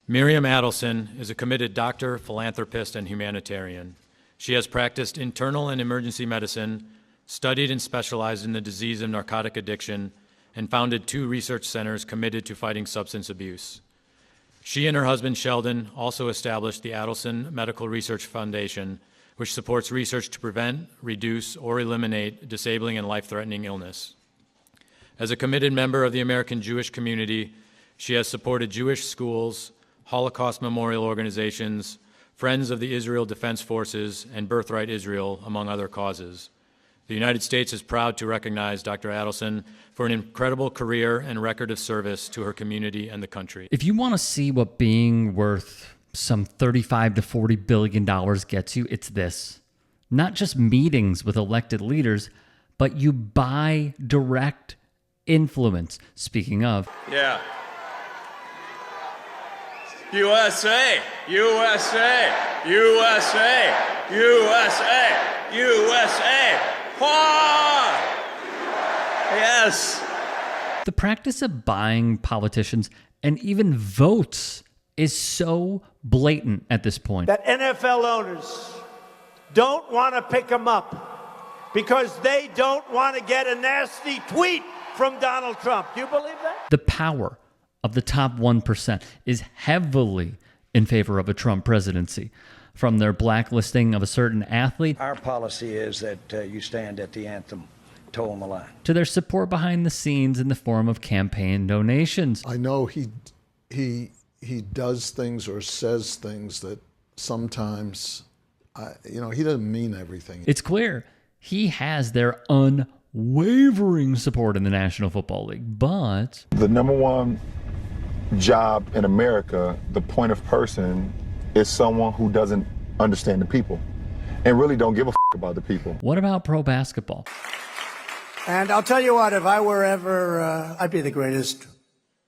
Miriam Adelson is a committed doctor, philanthropist, and humanitarian. She has practiced internal and emergency medicine, studied and specialized in the disease of narcotic addiction, and founded 2 research centers committed to fighting substance abuse. She and her husband, Sheldon, also established the Adelson Medical Research Foundation, which supports research to prevent, reduce, or eliminate disabling and life-threatening illness. As a committed member of the American Jewish community, she has supported Jewish schools, Holocaust memorial organizations, Friends of the Israel Defense Forces, and Birthright Israel, among other causes. The United States is proud to recognize Dr. Adelson for an incredible career and record of service to her community and the country. If you want to see what being worth some $35 to $40 billion gets you, it's this. Not just meetings with elected leaders, but you buy direct influence. Speaking of. Yeah. USA, USA, USA, USA, USA. Yes. The practice of buying politicians and even votes is so blatant at this point that NFL owners don't want to pick them up because they don't want to get a nasty tweet from Donald Trump. Do you believe that? The power of the top 1% is heavily in favor of a Trump presidency. From their blacklisting of a certain athlete, our policy is that you stand at the anthem, toe on the line, to their support behind the scenes in the form of campaign donations. I know he does things or says things that sometimes, he doesn't mean everything. It's clear he has their unwavering support in the National Football League, but the number one job in America, the point of person, is someone who doesn't understand the people and really don't give a about the people. What about pro basketball? And I'll tell you what, if I were ever, I'd be the greatest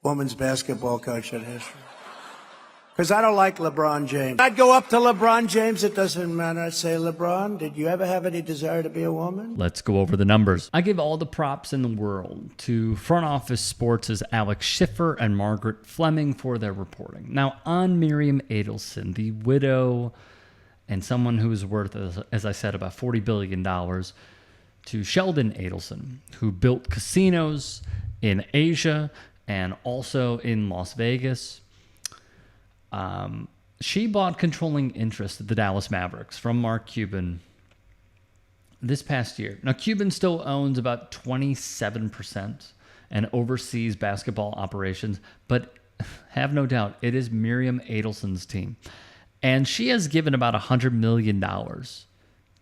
women's basketball coach in history. Because I don't like LeBron James. I'd go up to LeBron James, it doesn't matter. I'd say, LeBron, did you ever have any desire to be a woman? Let's go over the numbers. I give all the props in the world to Front Office Sports' Alex Schiffer and Margaret Fleming for their reporting. Now, on Miriam Adelson, the widow and someone who is worth, as I said, about $40 billion, to Sheldon Adelson, who built casinos in Asia and also in Las Vegas. She bought controlling interest at the Dallas Mavericks from Mark Cuban this past year. Now, Cuban still owns about 27% and oversees basketball operations, but have no doubt it is Miriam Adelson's team. And she has given about $100 million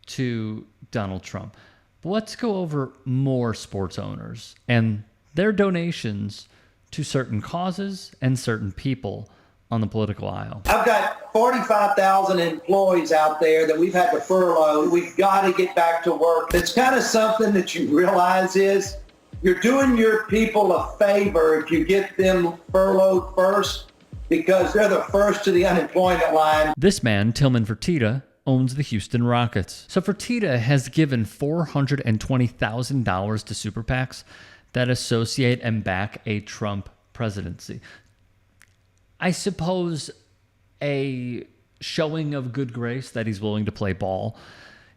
to Donald Trump. But let's go over more sports owners and their donations to certain causes and certain people on the political aisle. I've got 45,000 employees out there that we've had to furlough. We've got to get back to work. It's kind of something that you realize is you're doing your people a favor if you get them furloughed first, because they're the first to the unemployment line. This man, Tillman Fertitta, owns the Houston Rockets. So Fertitta has given $420,000 to super PACs that associate and back a Trump presidency. I suppose a showing of good grace that he's willing to play ball.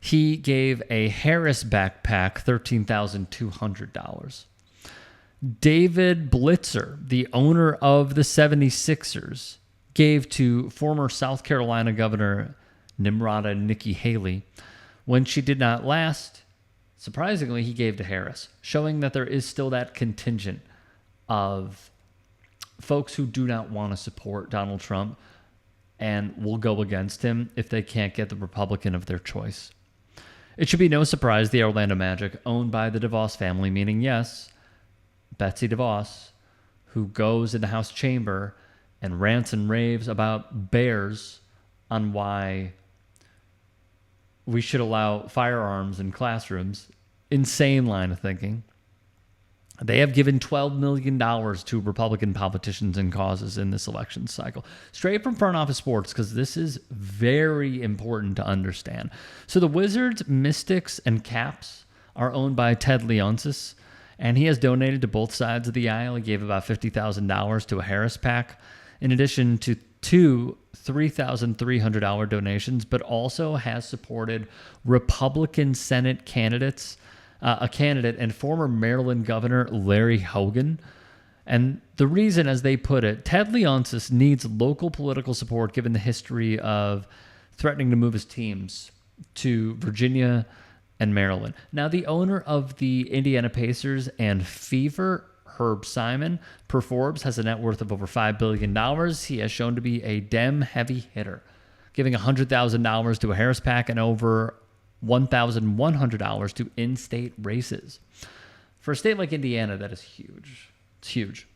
He gave a Harris backpack $13,200. David Blitzer, the owner of the 76ers, gave to former South Carolina Governor Nimrata Nikki Haley. When she did not last, surprisingly, he gave to Harris, showing that there is still that contingent of folks who do not want to support Donald Trump and will go against him if they can't get the Republican of their choice. It should be no surprise the Orlando Magic, owned by the DeVos family, meaning, yes, Betsy DeVos, who goes in the House chamber and rants and raves about bears on why we should allow firearms in classrooms. Insane line of thinking. They have given $12 million to Republican politicians and causes in this election cycle. Straight from Front Office Sports, because this is very important to understand. So the Wizards, Mystics, and Caps are owned by Ted Leonsis, and he has donated to both sides of the aisle. He gave about $50,000 to a Harris PAC, in addition to two $3,300 donations, but also has supported Republican Senate candidates, a candidate and former Maryland Governor Larry Hogan. And the reason, as they put it, Ted Leonsis needs local political support given the history of threatening to move his teams to Virginia and Maryland. Now, the owner of the Indiana Pacers and Fever, Herb Simon, per Forbes, has a net worth of over $5 billion. He has shown to be a Dem heavy hitter, giving $100,000 to a Harris PAC and over $1,100 to in-state races. For a state like Indiana, that is huge. It's huge.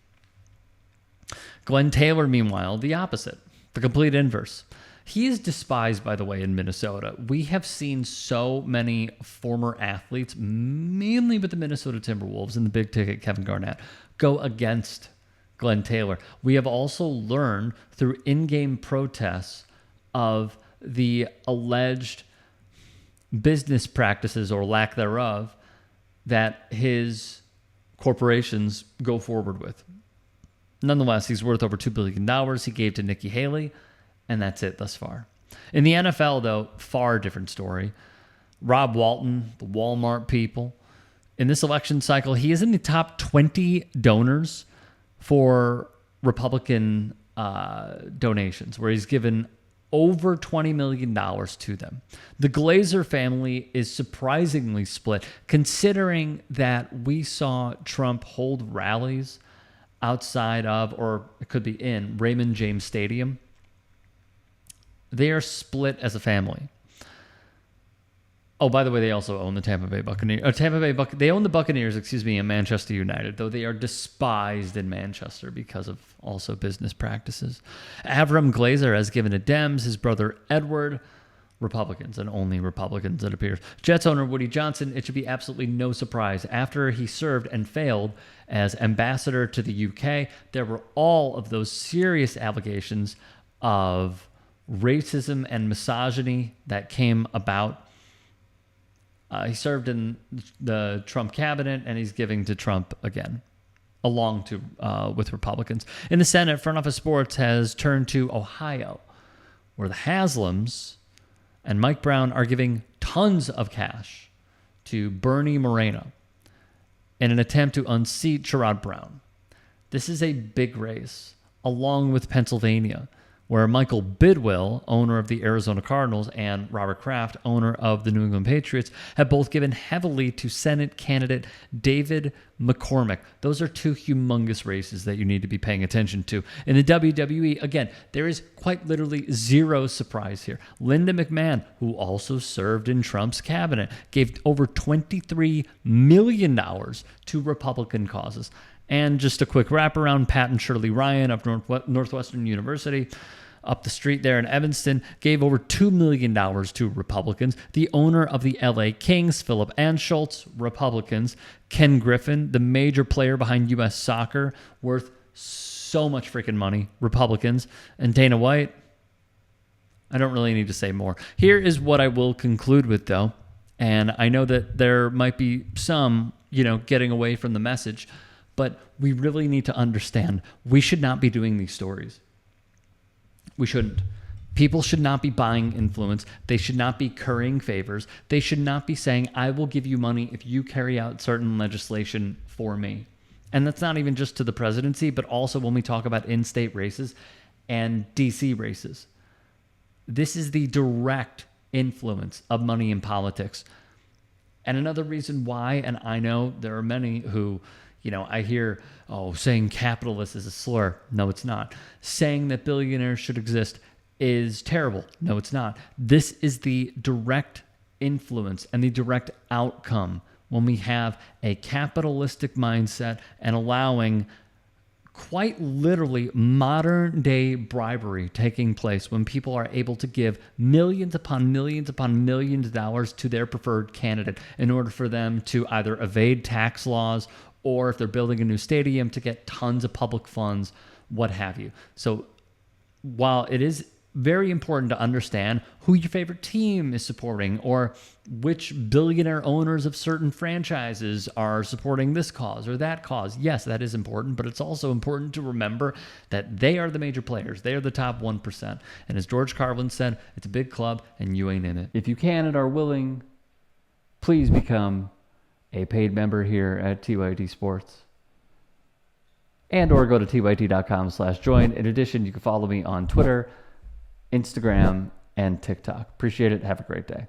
Glenn Taylor, meanwhile, the opposite, the complete inverse. He is despised, by the way, in Minnesota. We have seen so many former athletes, mainly with the Minnesota Timberwolves and the big ticket Kevin Garnett, go against Glenn Taylor. We have also learned through in-game protests of the alleged business practices or lack thereof that his corporations go forward with. Nonetheless, he's worth over $2 billion he gave to Nikki Haley, and that's it thus far. In the NFL, though, far different story. Rob Walton, the Walmart people. In this election cycle, he is in the top 20 donors for Republican donations, where he's given over $20 million to them. The Glazer family is surprisingly split, considering that we saw Trump hold rallies outside of, or it could be in, Raymond James Stadium. They are split as a family. Oh, by the way, they also own the Tampa Bay Buccaneers. They own the Buccaneers, and Manchester United, though they are despised in Manchester because of also business practices. Avram Glazer has given to Dems, his brother Edward, Republicans, and only Republicans, it appears. Jets owner Woody Johnson, it should be absolutely no surprise. After he served and failed as ambassador to the UK, there were all of those serious allegations of racism and misogyny that came about. He served in the Trump cabinet, and he's giving to Trump again, along to with Republicans. In the Senate, Front Office Sports has turned to Ohio, where the Haslams and Mike Brown are giving tons of cash to Bernie Moreno in an attempt to unseat Sherrod Brown. This is a big race, along with Pennsylvania, where Michael Bidwill, owner of the Arizona Cardinals, and Robert Kraft, owner of the New England Patriots, have both given heavily to Senate candidate David McCormick. Those are two humongous races that you need to be paying attention to. In the WWE, again, there is quite literally zero surprise here. Linda McMahon, who also served in Trump's cabinet, gave over $23 million to Republican causes. And just a quick wraparound, Pat and Shirley Ryan of Northwestern University, up the street there in Evanston, gave over $2 million to Republicans. The owner of the LA Kings, Philip Anschultz, Republicans. Ken Griffin, the major player behind U.S. soccer, worth so much freaking money, Republicans. And Dana White, I don't really need to say more. Here is what I will conclude with, though. And I know that there might be some, getting away from the message, but we really need to understand we should not be doing these stories. We shouldn't. People should not be buying influence. They should not be currying favors. They should not be saying, I will give you money if you carry out certain legislation for me. And that's not even just to the presidency, but also when we talk about in-state races and DC races. This is the direct influence of money in politics. And another reason why, and I know there are many who, I hear, saying capitalist is a slur. No, it's not. Saying that billionaires should exist is terrible. No, it's not. This is the direct influence and the direct outcome when we have a capitalistic mindset and allowing quite literally modern day bribery taking place when people are able to give millions upon millions upon millions of dollars to their preferred candidate in order for them to either evade tax laws or if they're building a new stadium to get tons of public funds, what have you. So while it is very important to understand who your favorite team is supporting or which billionaire owners of certain franchises are supporting this cause or that cause. Yes, that is important, but it's also important to remember that they are the major players. They are the top 1%. And as George Carlin said, it's a big club and you ain't in it. If you can and are willing, please become a paid member here at TYT Sports. And or go to tyt.com/join. In addition, you can follow me on Twitter, Instagram, and TikTok. Appreciate it. Have a great day.